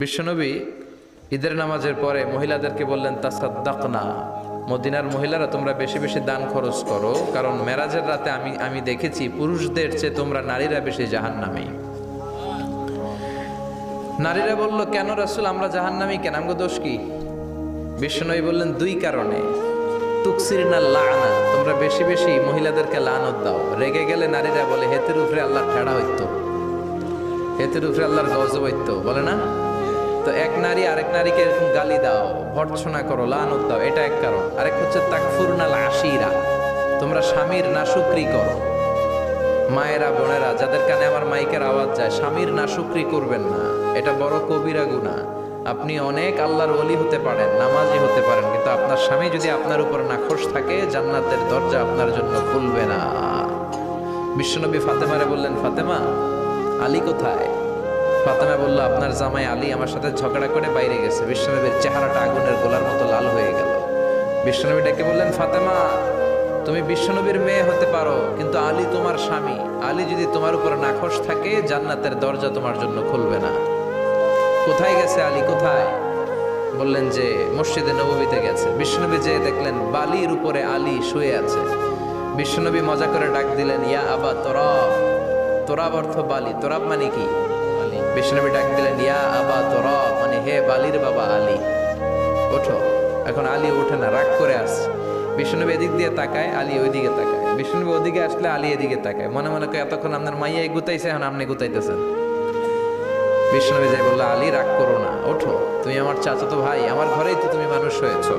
বিশ্বনবী ঈদের নামাজের পরে মহিলাদেরকে বললেন তাসাদ্দাকনা, মদিনার মহিলারা তোমরা বেশি বেশি দান খরচ করো, কারণ মেরাজের রাতে আমি দেখেছি পুরুষদের চেয়ে তোমরা নারীরা বেশি জাহান্নামী। নারীরা বলল, কেন রাসূল আমরা জাহান্নামী কেন, আমগো দোষ কি? বিশ্বনবী বললেন, দুই কারণে। তুকসিরনা লানা, তোমরা বেশি বেশি মহিলাদেরকে লানত দাও। রেগে গেলে নারীরা বলে হেতের উপরে আল্লাহর ঠেড়া হইতো, হেতের উপরে আল্লাহর গজব হইতো, বলে না? তো এক নারী আরেক নারীকে এরকম গালি দাও, ভর্ৎসনা করো, লানত দাও, এটা এক কারণ। আরেক হচ্ছে তাকফুরনাল আশিরা, তোমরা স্বামীর নাশুকরি করো। মায়েরা বোনেরা যাদের কানে আমার মাইকের আওয়াজ যায়, স্বামীর নাশুকরি করবেন না, এটা বড় কবিরা গুনাহ। আপনি অনেক আল্লাহর ওলি হতে পারেন, নামাজি হতে পারেন, কিন্তু আপনার স্বামী যদি আপনার উপর নাখোশ থাকে, জান্নাতের দরজা আপনার জন্য খুলবে না। বিশ্বনবী ফাতেমারে বললেন, ফাতেমা আলী কোথায়? ফাতেমা বলল, আপনার জামাই আলী আমার সাথে ঝগড়া করে বাইরে গেছে। বিশ্বনবীর চেহারাটা আগুনের গোলার মতো লাল হয়ে গেল। বিশ্বনবী ডেকে বললেন, ফাতেমা তুমি বিশ্বনবীর মেয়ে হতে পারো, কিন্তু আলী তোমার স্বামী। আলী যদি তোমার উপর নাখোশ থাকে, জান্নাতের দরজা তোমার জন্য খুলবে না। কোথায় গেছে আলী, কোথায়? বললেন যে মসজিদে নববীতে গেছে। বিশ্বনবী যেয়ে দেখলেন বালির উপরে আলী শুয়ে আছে। বিশ্বনবী মজা করে ডাক দিলেন, ইয়া আবা তোরাব। তোরাব অর্থ বালি, তোরাব মানে কি? বিশ্বনবী ডাক দিলেন, ইয়া আবা তোরাব, মানে হে বালির বাবা আলী, ওঠো। এখন আলী ওঠে না, রাগ করে আসছে। বিশ্বনবী এদিক দিয়ে তাকায়, আলী ওইদিকে তাকায়। বিশ্বনবী ওদিকে আসলে আলী এদিকে তাকায়। মনে মনে করে এতক্ষণ আপনার মাইয়া গুতাইছে, এখন আপনি গুতাইতেছেন। বিশ্বনবী যাই বললো, আলী রাগ করো না, ওঠো, তুমি আমার চাচাতো ভাই, আমার ঘরেই তো তুমি মানুষ হয়েছো।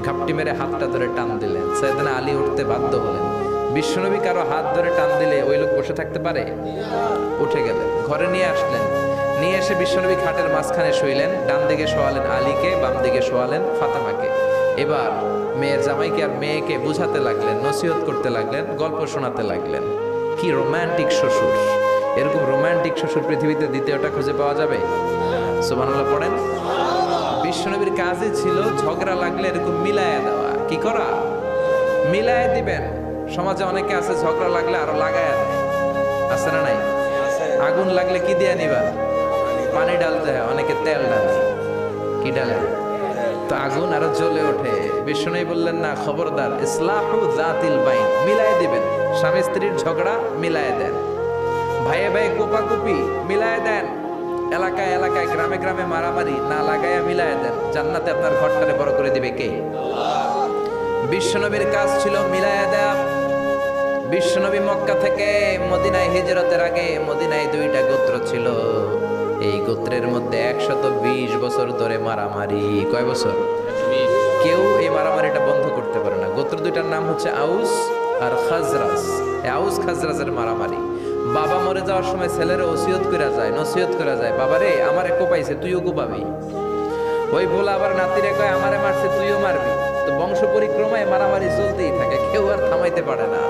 ঘাপটি মেরে হাতটা ধরে টান দিলেন। সাইয়েদনা আলী উঠতে বাধ্য হলেন। বিশ্বনবী কারো হাত ধরে টান দিলে ওই লোক বসে থাকতে পারে? উঠে গেলেন, ঘরে নিয়ে আসলেন। নিয়ে এসে বিশ্বনবী খাটের মাঝখানে শুইলেন। ডান দিকে শোয়ালেন আলীকে, বাম দিকে শোয়ালেন ফাতেমাকে। এবার মেয়ের জামাইকে আর মেয়েকে বুঝাতে লাগলেন, নসিহত করতে লাগলেন, গল্প শোনাতে লাগলেন। কি রোমান্টিক শ্বশুর! এরকম রোমান্টিক শ্বশুর পৃথিবীতে দ্বিতীয়টা খুঁজে পাওয়া যাবে? সুবহানাল্লাহ পড়েন। বিশ্বনবীর কাজই ছিল ঝগড়া লাগলে এরকম মিলায়া দেওয়া। কি করা? মিলায়া দিবেন। সমাজে অনেকে আছে ঝগড়া লাগলে আরো লাগায়া দেয়, আছে না নাই? আগুন লাগলে কি দিয়ে নিবা? পানি ডালতে হয়, অনেকে তেল ডালে। কি ডালে? তো আগুন আরো জ্বলে ওঠে। বিষ্ণু বললেন, না, খবরদার, ইসলাহু যাতিল বাইন, মিলায়ে দিবেন। স্বামী স্ত্রীর ঝগড়া মিলায়ে দেন, ভাইয়ে ভাই কোপাকুপি মিলায়ে দেন, এলাকায় এলাকায় গ্রামে গ্রামে মারামারি না লাগায়া মিলায়ে দেন। জান্নাতে আপনার ঘরটারে বড় করে দিবে কে? বিশ্বনবীর কাজ ছিল মিলায়া দেয়া। বিশ্বনবী মক্কা থেকে মদিনায় হিজরতের আগে মদিনায় দুইটা গোত্র ছিল। এই গোত্রের মধ্যে 120 বছর ধরে মারামারি। কয় বছর? কেউ এই মারামারিটা বন্ধ করতে পারে না। গোত্র দুইটার নাম হচ্ছে আউস আর খাজরাজ। আউস খাজরাজের মারামারি। বাবা মরে যাওয়ার সময় ছেলেরা ওসিয়ত করে যায়, নসিহত করে যায়, বাবারে আমারে কোপাইছে, তুইও কোপাবি। ওই ভোলা আবার নাতিরে কয়, আমারে মারছে, তুইও মারবি। তো বংশ পরিক্রমায় মারামারি চলতেই থাকে, কেউ আর থামাইতে পারে না।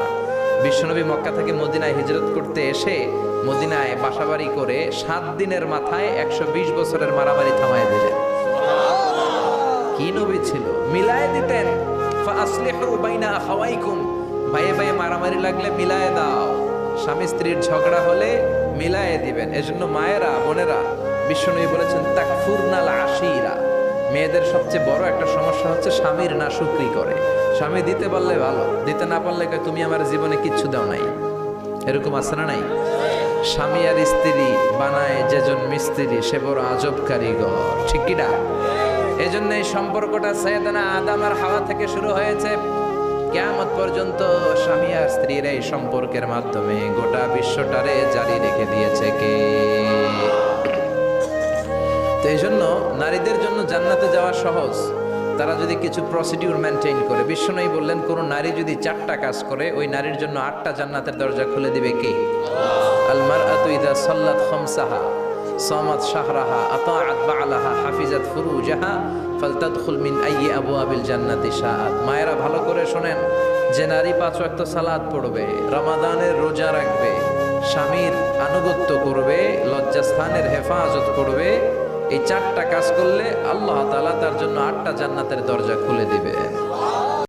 বিশ্বনবী মক্কা থেকে মদিনায় হিজরত করতে এসে মদিনায় বাসাবাড়ি করে 7 দিনের মাথায় 120 বছরের মারামারি থামায় দিলেন। কি নবী ছিল! মিলায় দিতেন। ফাসলিহু বাইনা আখাওয়াইকুম, ভাইয়ে ভাইয়ে মারামারি লাগলে মিলায় দাও। স্বামী স্ত্রীর ঝগড়া হলে মিলায়ে দিবেন। এজন্য মায়েরা বোনেরা, বিশ্বনবী বলেছেন তাকফুরনাল আশিরা, মেয়েদের সবচেয়ে বড় একটা সমস্যা হচ্ছে স্বামীর নাশুকরি করে। স্বামী দিতে পারলে ভালো, দিতে না পারলে তুমি আমার জীবনে কিচ্ছু দাও নাই। এরকম আছে না নাই? স্বামী আর স্ত্রী বানায় যেজন মিস্ত্রি, সে বড় আজব কারিগর। ঠিক কি না? এজন্য এই সম্পর্কটা সাইয়েদনা আদম আর হাওয়া থেকে শুরু হয়েছে। কিয়ামত পর্যন্ত স্বামী আর স্ত্রীর এই সম্পর্কের মাধ্যমে গোটা বিশ্বটারে জারি রেখে দিয়েছে কে? তো এই জন্য নারীদের জন্য জান্নাতে যাওয়া সহজ, তারা যদি কিছু প্রসিডিউর মেনটেন করে। বিশ্বনবী বললেন, কোন নারী যদি 4টা কাজ করে, ওই নারীর জন্য 8টা জান্নাতের দরজা খুলে দিবে কে? আল মারআতু ইযা সাল্লাত খামসাহা সামাত শাহরাহা আতাআত বা'লাহা হাফিজাত ফুরুজাহা ফালতাদখুল মিন আইয়ি আবওয়াবিল জান্নাতি শাআত। মায়েরা ভালো করে শোনেন, যে নারী 5 ওয়াক্ত সালাত পড়বে, রমাদানের রোজা রাখবে, স্বামীর আনুগত্য করবে, লজ্জাস্থানের হেফাজত করবে, এই 4টা কাজ করলে আল্লাহ তাআলা তার জন্য 8টা জান্নাতের দরজা খুলে দিবেন।